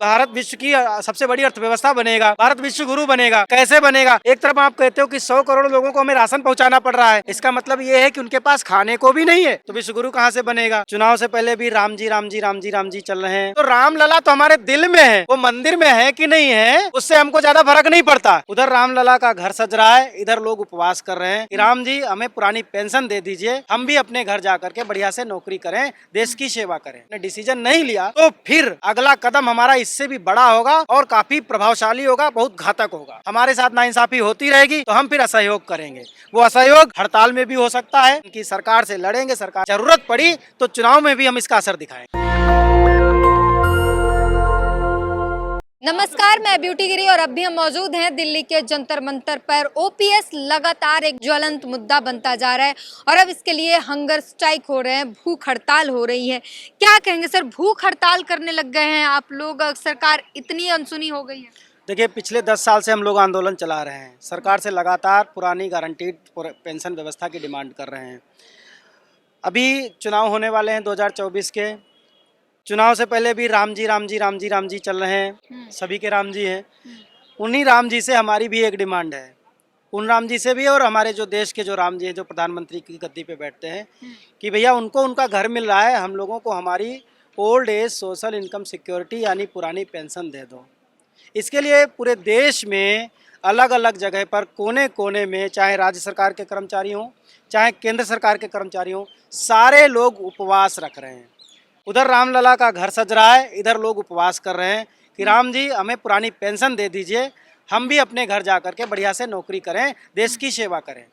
भारत विश्व की सबसे बड़ी अर्थव्यवस्था बनेगा, भारत विश्व गुरु बनेगा। कैसे बनेगा? एक तरफ आप कहते हो कि 100 करोड़ लोगों को हमें राशन पहुंचाना पड़ रहा है, इसका मतलब ये है कि उनके पास खाने को भी नहीं है, तो विश्व गुरु कहाँ से बनेगा? चुनाव से पहले भी राम जी राम जी राम जी राम जी चल रहे हैं, तो रामलला तो हमारे दिल में है, वो मंदिर में है कि नहीं है उससे हमको ज्यादा फर्क नहीं पड़ता। उधर रामलला का घर सज रहा है, इधर लोग उपवास कर रहे हैं कि राम जी हमें पुरानी पेंशन दे दीजिए, हम भी अपने घर जाकर के बढ़िया से नौकरी करें, देश की सेवा करें। डिसीजन नहीं लिया तो फिर अगला कदम हमारा इससे भी बड़ा होगा और काफी प्रभावशाली होगा, बहुत घातक होगा। हमारे साथ नाइंसाफी होती रहेगी तो हम फिर असहयोग करेंगे। वो असहयोग हड़ताल में भी हो सकता है कि सरकार से लड़ेंगे, सरकार जरूरत पड़ी तो चुनाव में भी हम इसका असर दिखाएंगे। नमस्कार, मैं ब्यूटी गिरी और अब भी हम मौजूद हैं दिल्ली के जंतर मंतर पर। ओपीएस लगातार एक ज्वलंत मुद्दा बनता जा रहा है और अब इसके लिए हंगर स्ट्राइक हो रहे हैं, भूख हड़ताल हो रही है। क्या कहेंगे सर, भूख हड़ताल करने लग गए हैं आप लोग? सरकार इतनी अनसुनी हो गई है? देखिए, पिछले 10 साल से हम लोग आंदोलन चला रहे हैं, सरकार से लगातार पुरानी गारंटीड पेंशन व्यवस्था की डिमांड कर रहे हैं। अभी चुनाव होने वाले हैं 2024 के। चुनाव से पहले भी राम जी राम जी राम जी राम जी चल रहे हैं, सभी के राम जी हैं। उन्हीं राम जी से हमारी भी एक डिमांड है, उन राम जी से भी और हमारे जो देश के जो राम जी हैं, जो प्रधानमंत्री की गद्दी पे बैठते हैं, कि भैया उनको उनका घर मिल रहा है, हम लोगों को हमारी old age social income security यानी पुरानी पेंशन दे दो। इसके लिए पूरे देश में अलग अलग जगह पर कोने कोने में, चाहे राज्य सरकार के कर्मचारी हों चाहे केंद्र सरकार के कर्मचारी हों, सारे लोग उपवास रख रहे हैं। उधर रामलला का घर सज रहा है, इधर लोग उपवास कर रहे हैं कि राम जी हमें पुरानी पेंशन दे दीजिए, हम भी अपने घर जाकर के बढ़िया से नौकरी करें, देश की सेवा करें।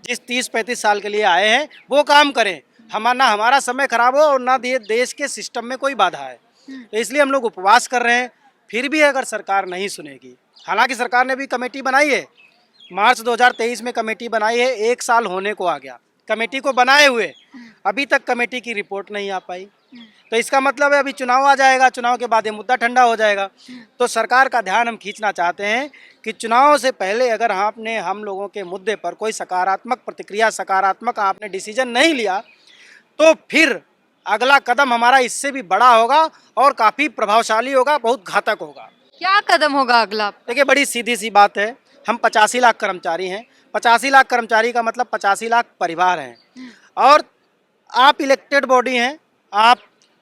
जिस 30-35 साल के लिए आए हैं वो काम करें, ना हमारा समय खराब हो और ना देश के सिस्टम में कोई बाधा है। तो इसलिए हम लोग उपवास कर रहे हैं। फिर भी अगर सरकार नहीं सुनेगी, हालांकि सरकार ने भी कमेटी बनाई है, मार्च 2023 में कमेटी बनाई है, 1 साल होने को आ गया कमेटी को बनाए हुए, अभी तक कमेटी की रिपोर्ट नहीं आ पाई। तो इसका मतलब है अभी चुनाव आ जाएगा, चुनाव के बाद ये मुद्दा ठंडा हो जाएगा। तो सरकार का ध्यान हम खींचना चाहते हैं कि चुनाव से पहले अगर आपने हम लोगों के मुद्दे पर कोई सकारात्मक प्रतिक्रिया, सकारात्मक आपने डिसीजन नहीं लिया तो फिर अगला कदम हमारा इससे भी बड़ा होगा और काफ़ी प्रभावशाली होगा, बहुत घातक होगा। क्या कदम होगा अगला? देखिए, बड़ी सीधी सी बात है, हम 85 लाख कर्मचारी हैं। 85 लाख कर्मचारी का मतलब 85 लाख परिवार हैं और आप इलेक्टेड बॉडी हैं, आप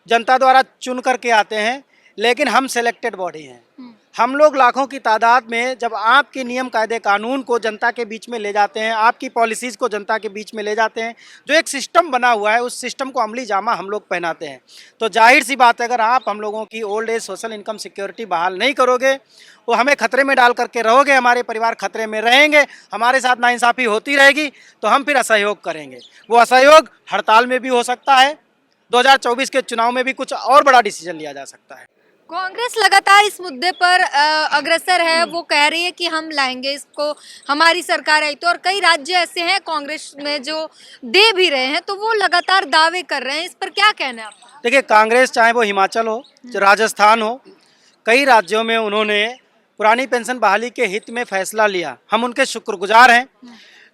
जनता द्वारा चुन करके आते हैं, लेकिन हम सेलेक्टेड बॉडी हैं। हम लोग लाखों की तादाद में जब आपके नियम कायदे कानून को जनता के बीच में ले जाते हैं, आपकी पॉलिसीज़ को जनता के बीच में ले जाते हैं, जो एक सिस्टम बना हुआ है उस सिस्टम को अमली जामा हम लोग पहनाते हैं। तो जाहिर सी बात है, अगर आप हम लोगों की old age social income security बहाल नहीं करोगे, वो हमें खतरे में डाल करके रहोगे, हमारे परिवार खतरे में रहेंगे, हमारे साथ नाइंसाफ़ी होती रहेगी, तो हम फिर असहयोग करेंगे। वो असहयोग हड़ताल में भी हो सकता है, 2024 के चुनाव में भी कुछ और बड़ा डिसीजन लिया जा सकता है। कांग्रेस लगातार इस मुद्दे पर अग्रसर है, वो कह रही है कि हम लाएंगे इसको, हमारी सरकार आई तो। और कई राज्य ऐसे हैं कांग्रेस में जो दे भी रहे हैं, तो वो लगातार दावे कर रहे हैं, इस पर क्या कहना है आपका? देखिए, कांग्रेस चाहे वो हिमाचल हो, राजस्थान हो, कई राज्यों में उन्होंने पुरानी पेंशन बहाली के हित में फैसला लिया, हम उनके शुक्रगुजार हैं।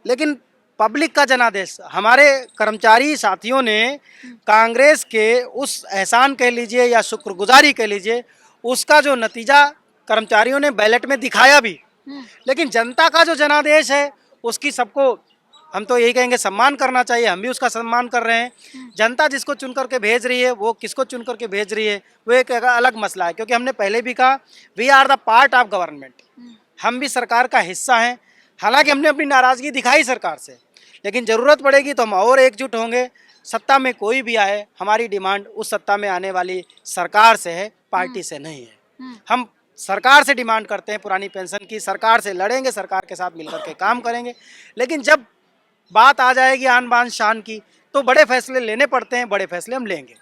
लेकिन पब्लिक का जनादेश, हमारे कर्मचारी साथियों ने कांग्रेस के उस एहसान कह लीजिए या शुक्रगुजारी कह लीजिए, उसका जो नतीजा कर्मचारियों ने बैलेट में दिखाया भी। लेकिन जनता का जो जनादेश है उसकी सबको हम तो यही कहेंगे सम्मान करना चाहिए, हम भी उसका सम्मान कर रहे हैं। जनता जिसको चुन करके भेज रही है, वो किसको चुन करके भेज रही है वो एक अलग मसला है, क्योंकि हमने पहले भी कहा we are the part of government, हम भी सरकार का हिस्सा हैं। हालांकि हमने अपनी नाराज़गी दिखाई सरकार से, लेकिन ज़रूरत पड़ेगी तो हम और एकजुट होंगे। सत्ता में कोई भी आए, हमारी डिमांड उस सत्ता में आने वाली सरकार से है, पार्टी से नहीं है। हम सरकार से डिमांड करते हैं पुरानी पेंशन की, सरकार से लड़ेंगे, सरकार के साथ मिलकर के काम करेंगे। लेकिन जब बात आ जाएगी आन बान शान की, तो बड़े फैसले लेने पड़ते हैं, बड़े फैसले हम लेंगे।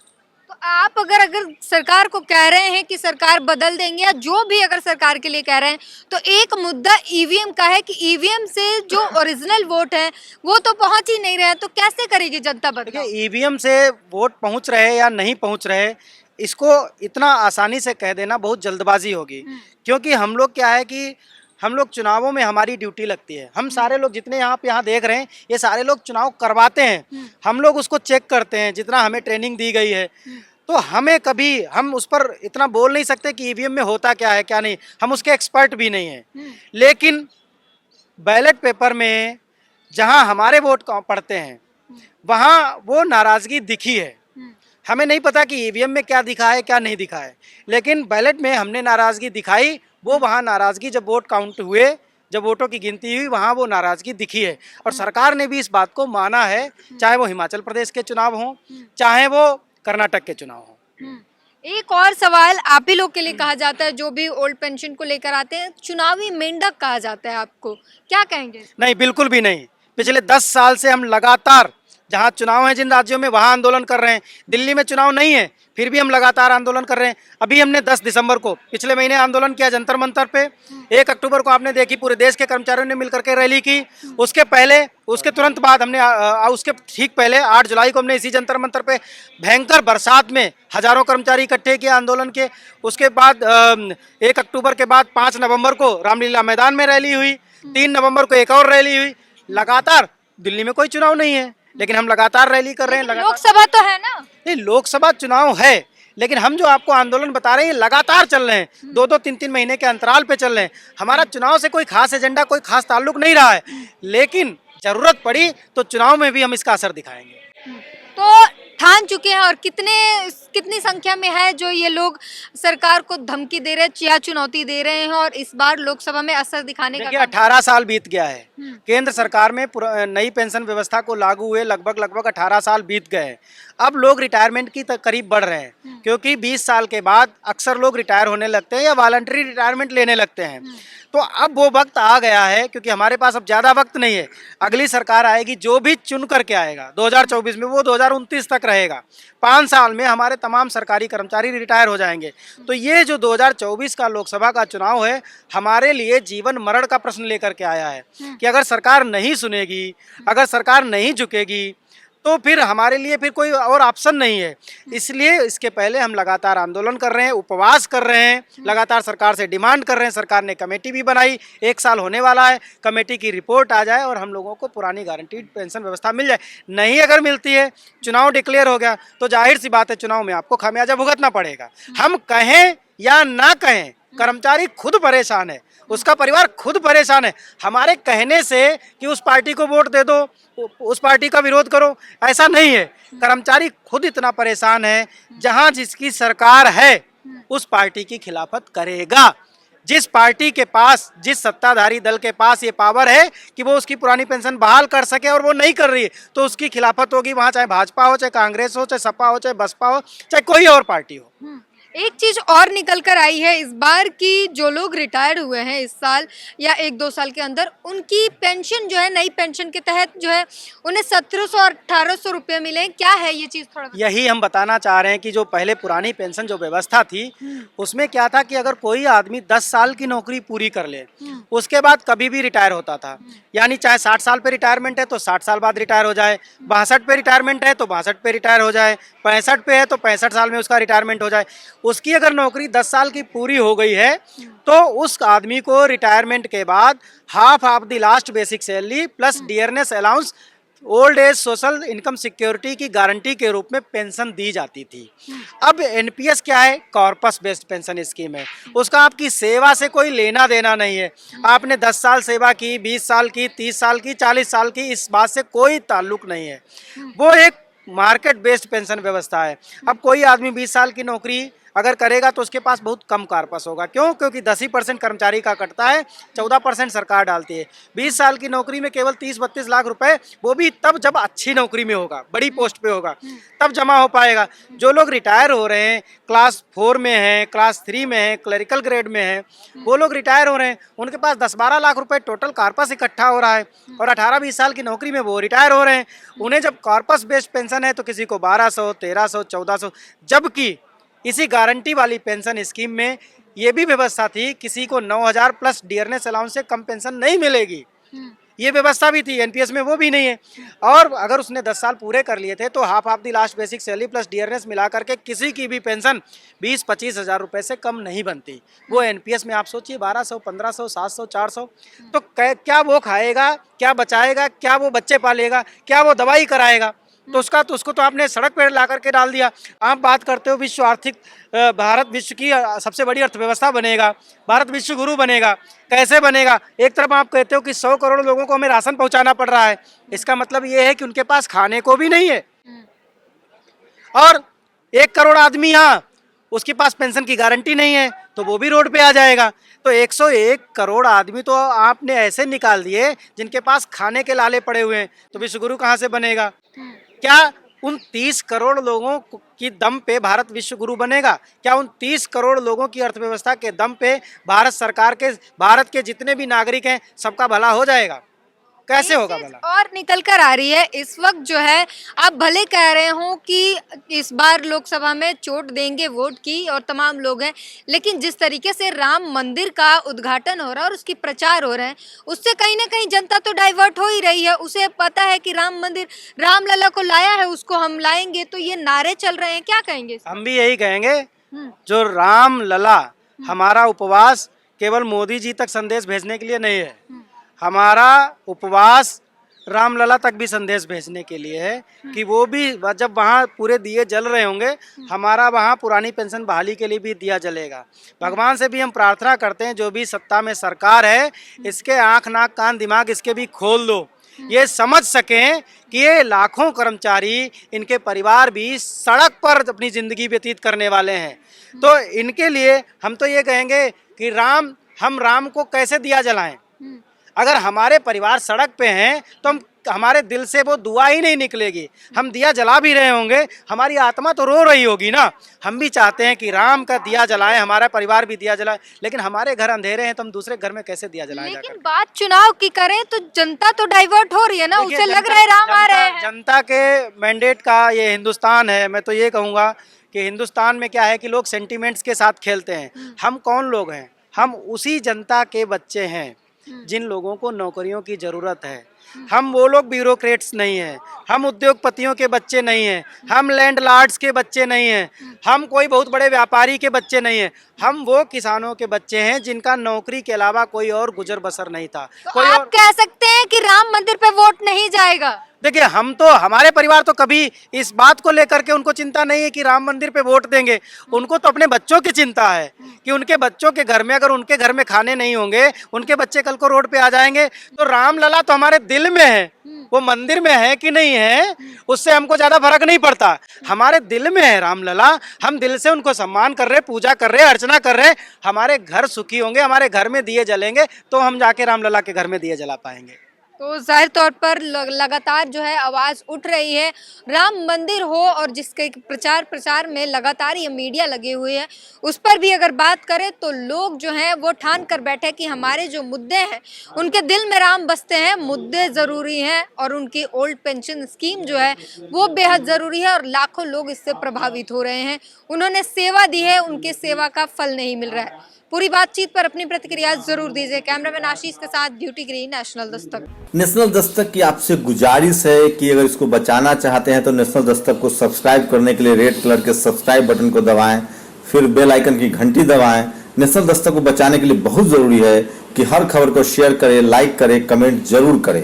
तो आप अगर सरकार को कह रहे हैं कि सरकार बदल देंगे, या जो भी अगर सरकार के लिए कह रहे हैं, तो एक मुद्दा ईवीएम का है कि ईवीएम से जो ओरिजिनल वोट है वो तो पहुंच ही नहीं रहे हैं, तो कैसे करेगी जनता बदलाव? ईवीएम से वोट पहुंच रहे या नहीं पहुंच रहे, इसको इतना आसानी से कह देना बहुत जल्दबाजी होगी। क्योंकि हम लोग क्या है कि हम लोग चुनावों में हमारी ड्यूटी लगती है, हम सारे लोग जितने आप यहाँ देख रहे हैं, ये सारे लोग चुनाव करवाते हैं, हम लोग उसको चेक करते हैं, जितना हमें ट्रेनिंग दी गई है। तो हमें कभी हम उस पर इतना बोल नहीं सकते कि ईवीएम में होता क्या है क्या नहीं, हम उसके एक्सपर्ट भी नहीं हैं। लेकिन बैलेट पेपर में जहां हमारे वोट पड़ते हैं वहां वो नाराजगी दिखी है। हमें नहीं पता कि ईवीएम में क्या दिखा है क्या नहीं दिखा है, लेकिन बैलेट में हमने नाराजगी दिखाई। वो वहां नाराजगी जब वोट काउंट हुए, जब वोटों की गिनती हुई, वहां वो नाराजगी दिखी है और सरकार ने भी इस बात को माना है, चाहे वो हिमाचल प्रदेश के चुनाव हों, चाहे वो कर्नाटक के चुनाव हों। एक और सवाल आप ही लोग के लिए कहा जाता है, जो भी ओल्ड पेंशन को लेकर आते हैं, चुनावी मेंढक कहा जाता है, आपको क्या कहेंगे? नहीं, बिल्कुल भी नहीं। पिछले 10 साल से हम लगातार जहां चुनाव है जिन राज्यों में वहां आंदोलन कर रहे हैं। दिल्ली में चुनाव नहीं है फिर भी हम लगातार आंदोलन कर रहे हैं। अभी हमने 10 दिसंबर को पिछले महीने आंदोलन किया जंतर मंतर पे। 1 अक्टूबर को आपने देखी पूरे देश के कर्मचारियों ने मिलकर के रैली की। उसके पहले, उसके तुरंत बाद हमने उसके ठीक पहले 8 जुलाई को हमने इसी जंतर मंतर पे भयंकर बरसात में हजारों कर्मचारी इकट्ठे किए आंदोलन के। उसके बाद 1 अक्टूबर के बाद 5 नवंबर को रामलीला मैदान में रैली हुई। 3 नवंबर को एक और रैली हुई। लगातार दिल्ली में कोई चुनाव नहीं है लेकिन हम लगातार रैली कर रहे हैं। लोकसभा तो है ना? नहीं, लोकसभा चुनाव है लेकिन हम जो आपको आंदोलन बता रहे हैं लगातार चल रहे हैं, 2-2, 3-3 महीने के अंतराल पे चल रहे हैं। हमारा चुनाव से कोई खास एजेंडा, कोई खास ताल्लुक नहीं रहा है, लेकिन जरूरत पड़ी तो चुनाव में भी हम इसका असर दिखाएंगे। तो ठान चुके हैं और कितनी संख्या में है जो ये लोग सरकार को धमकी दे रहे हैं या चुनौती दे रहे हैं और इस बार लोकसभा में असर दिखाने का? 18 साल बीत गया है केंद्र सरकार में नई पेंशन व्यवस्था को लागू हुए लगभग 18 साल बीत गए। अब लोग रिटायरमेंट की करीब बढ़ रहे हैं क्योंकि 20 साल के बाद अक्सर लोग रिटायर होने लगते हैं या वॉलंटरी रिटायरमेंट लेने लगते हैं। तो अब वो वक्त आ गया है क्योंकि हमारे पास अब ज़्यादा वक्त नहीं है। अगली सरकार आएगी, जो भी चुन करके आएगा 2024 में, वो 2029 तक रहेगा। 5 साल में हमारे तमाम सरकारी कर्मचारी रिटायर हो जाएंगे। तो ये जो 2024 का लोकसभा का चुनाव है हमारे लिए जीवन मरण का प्रश्न लेकर के आया है कि अगर सरकार नहीं सुनेगी, अगर सरकार नहीं झुकेगी तो फिर हमारे लिए फिर कोई और ऑप्शन नहीं है। इसलिए इसके पहले हम लगातार आंदोलन कर रहे हैं, उपवास कर रहे हैं, लगातार सरकार से डिमांड कर रहे हैं। सरकार ने कमेटी भी बनाई, 1 साल होने वाला है, कमेटी की रिपोर्ट आ जाए और हम लोगों को पुरानी गारंटीड पेंशन व्यवस्था मिल जाए। नहीं अगर मिलती है, चुनाव डिक्लेयर हो गया तो जाहिर सी बात है चुनाव में आपको खामियाजा भुगतना पड़ेगा। हम कहें या ना कहें, कर्मचारी खुद परेशान है, उसका परिवार खुद परेशान है। हमारे कहने से कि उस पार्टी को वोट दे दो, उस पार्टी का विरोध करो, ऐसा नहीं है। कर्मचारी खुद इतना परेशान है, जहां जिसकी सरकार है उस पार्टी की खिलाफत करेगा। जिस पार्टी के पास, जिस सत्ताधारी दल के पास ये पावर है कि वो उसकी पुरानी पेंशन बहाल कर सके और वो नहीं कर रही है तो उसकी खिलाफत होगी। वहां चाहे भाजपा हो, चाहे कांग्रेस हो, चाहे सपा हो, चाहे बसपा हो, चाहे कोई और पार्टी हो। एक चीज और निकल कर आई है इस बार की, जो लोग रिटायर हुए हैं इस साल या 1-2 साल के अंदर, उनकी पेंशन जो है नई पेंशन के तहत जो है उन्हें 1700 और 1800 रुपये मिले। क्या है ये चीज? थोड़ा यही हम बताना चाह रहे हैं कि जो पहले पुरानी पेंशन जो व्यवस्था थी उसमें क्या था कि अगर कोई आदमी 10 साल की नौकरी पूरी कर ले उसके बाद कभी भी रिटायर होता था। यानी चाहे 60 साल पे रिटायरमेंट है तो 60 साल बाद रिटायर हो जाए, 62 पे रिटायरमेंट है तो 62 पे रिटायर हो जाए, 65 पे है तो 65 साल में उसका रिटायरमेंट हो जाए। उसकी अगर नौकरी 10 साल की पूरी हो गई है तो उस आदमी को रिटायरमेंट के बाद half of the last basic salary plus dearness allowance, old age social income security की गारंटी के रूप में पेंशन दी जाती थी। अब एनपीएस क्या है? कॉर्पस बेस्ड पेंशन स्कीम है। उसका आपकी सेवा से कोई लेना देना नहीं है। आपने 10 साल सेवा की, 20 साल की, 30 साल की, 40 साल की, इस बात से कोई ताल्लुक नहीं है। वो एक मार्केट बेस्ड पेंशन व्यवस्था है। अब कोई आदमी 20 साल की नौकरी अगर करेगा तो उसके पास बहुत कम कॉर्पस होगा। क्यों? क्योंकि 10% कर्मचारी का कटता है, 14% सरकार डालती है। 20 साल की नौकरी में केवल 30-32 लाख रुपए, वो भी तब जब अच्छी नौकरी में होगा, बड़ी पोस्ट पे होगा, तब जमा हो पाएगा। जो लोग रिटायर हो रहे हैं, क्लास 4 में हैं, क्लास 3 में हैं, क्लरिकल ग्रेड में हैं, वो लोग रिटायर हो रहे हैं, उनके पास 10-12 लाख रुपए टोटल कॉर्पस इकट्ठा हो रहा है और 18-20 साल की नौकरी में वो रिटायर हो रहे हैं। उन्हें जब कॉर्पस बेस्ड पेंशन है तो किसी को 1200, 1300, 1400, जबकि इसी गारंटी वाली पेंशन स्कीम में ये भी व्यवस्था थी किसी को 9000 प्लस डियरनेस अलाउंस से कम पेंशन नहीं मिलेगी। ये व्यवस्था भी थी, एनपीएस में वो भी नहीं है। और अगर उसने 10 साल पूरे कर लिए थे तो half of the last basic salary plus dearness मिला करके किसी की भी पेंशन 20-25 हज़ार रुपये से कम नहीं बनती। वो एनपीएस में आप सोचिए 1200, 1500, 700, 400, तो क्या वो खाएगा, क्या बचाएगा, क्या वो बच्चे पालेगा, क्या वो दवाई कराएगा? तो उसको तो आपने सड़क पर ला करके डाल दिया। आप बात करते हो विश्व आर्थिक, भारत विश्व की सबसे बड़ी अर्थव्यवस्था बनेगा, भारत विश्व गुरु बनेगा, कैसे बनेगा? एक तरफ आप कहते हो कि 100 करोड़ लोगों को हमें राशन पहुंचाना पड़ रहा है, इसका मतलब ये है कि उनके पास खाने को भी नहीं है। और 1 करोड़ आदमी यहाँ, उसके पास पेंशन की गारंटी नहीं है, तो वो भी रोड पे आ जाएगा। तो 101 करोड़ आदमी तो आपने ऐसे निकाल दिए जिनके पास खाने के लाले पड़े हुए हैं, तो विश्वगुरु कहाँ से बनेगा? क्या उन 30 करोड़ लोगों की दम पे भारत विश्व गुरु बनेगा? क्या उन 30 करोड़ लोगों की अर्थव्यवस्था के दम पे भारत सरकार के, भारत के जितने भी नागरिक हैं, सबका भला हो जाएगा? कैसे होगा भला? और निकल कर आ रही है इस वक्त जो है, आप भले कह रहे हो कि इस बार लोकसभा में चोट देंगे वोट की और तमाम लोग हैं, लेकिन जिस तरीके से राम मंदिर का उद्घाटन हो रहा है और उसकी प्रचार हो रहे हैं, उससे कहीं ना कहीं जनता तो डाइवर्ट हो ही रही है। उसे पता है कि राम मंदिर रामलला को लाया है, उसको हम लाएंगे, तो ये नारे चल रहे हैं। क्या कहेंगे? हम भी यही कहेंगे, जो रामलला, हमारा उपवास केवल मोदी जी तक संदेश भेजने के लिए नहीं है, हमारा उपवास रामलला तक भी संदेश भेजने के लिए है कि वो भी जब वहाँ पूरे दिए जल रहे होंगे, हमारा वहाँ पुरानी पेंशन बहाली के लिए भी दिया जलेगा। भगवान से भी हम प्रार्थना करते हैं, जो भी सत्ता में सरकार है, इसके आँख नाक कान दिमाग इसके भी खोल दो, ये समझ सकें कि ये लाखों कर्मचारी, इनके परिवार भी सड़क पर अपनी ज़िंदगी व्यतीत करने वाले हैं। तो इनके लिए हम तो ये कहेंगे कि हम राम को कैसे दिया जलाएं? अगर हमारे परिवार सड़क पे हैं तो हमारे दिल से वो दुआ ही नहीं निकलेगी। हम दिया जला भी रहे होंगे, हमारी आत्मा तो रो रही होगी ना। हम भी चाहते हैं कि राम का दिया जलाएं, हमारा परिवार भी दिया जलाए, लेकिन हमारे घर अंधेरे हैं तो हम दूसरे घर में कैसे दिया जलाएं? लेकिन बात चुनाव की करें तो जनता तो डाइवर्ट हो रही है ना, उसे लग रहा है राम आ रहे हैं। जनता के मैंडेट का ये हिंदुस्तान है। मैं तो ये कहूँगा कि हिंदुस्तान में क्या है कि लोग सेंटिमेंट्स के साथ खेलते हैं। हम कौन लोग हैं? हम उसी जनता के बच्चे हैं जिन लोगों को नौकरियों की ज़रूरत है। हम वो लोग ब्यूरोक्रेट्स नहीं हैं, हम उद्योगपतियों के बच्चे नहीं हैं, हम लैंडलॉर्ड्स के बच्चे नहीं हैं, हम कोई बहुत बड़े व्यापारी के बच्चे नहीं हैं। हम वो किसानों के बच्चे हैं जिनका नौकरी के अलावा कोई और गुजर बसर नहीं था। तो कोई आप और कह सकते हैं कि राम मंदिर पे वोट नहीं जाएगा? देखिए, हम तो, हमारे परिवार तो कभी इस बात को लेकर के उनको चिंता नहीं है कि राम मंदिर पे वोट देंगे। उनको तो अपने बच्चों की चिंता है कि उनके बच्चों के घर में, अगर उनके घर में खाने नहीं होंगे, उनके बच्चे कल को रोड पे आ जाएंगे। तो रामलला तो हमारे दिल में है, वो मंदिर में है कि नहीं है उससे हमको ज़्यादा फर्क नहीं पड़ता। हमारे दिल में है रामलला, हम दिल से उनको सम्मान कर रहे, पूजा कर रहे, अर्चना कर रहे। हमारे घर सुखी होंगे, हमारे घर में दिए जलेंगे, तो हम जाके रामलला के घर में दिए जला पाएंगे। तो जाहिर तौर पर लगातार जो है आवाज़ उठ रही है, राम मंदिर हो और जिसके प्रचार में लगातार ये मीडिया लगे हुए हैं, उस पर भी अगर बात करें तो लोग जो हैं वो ठान कर बैठे कि हमारे जो मुद्दे हैं उनके दिल में राम बसते हैं, मुद्दे ज़रूरी हैं और उनकी ओल्ड पेंशन स्कीम जो है वो बेहद ज़रूरी है और लाखों लोग इससे प्रभावित हो रहे हैं। उन्होंने सेवा दी है, उनके सेवा का फल नहीं मिल रहा है। पूरी बातचीत पर अपनी प्रतिक्रिया जरूर दीजिए। कैमरामैन आशीष के साथ duty green, national Dastak. National Dastak की आपसे गुजारिश है कि अगर इसको बचाना चाहते हैं तो नेशनल दस्तक को सब्सक्राइब करने के लिए रेड कलर के सब्सक्राइब बटन को दबाएं, फिर बेल आइकन की घंटी दबाएं। नेशनल दस्तक को बचाने के लिए बहुत जरूरी है कि हर खबर को शेयर करें, लाइक करें, कमेंट जरूर करें।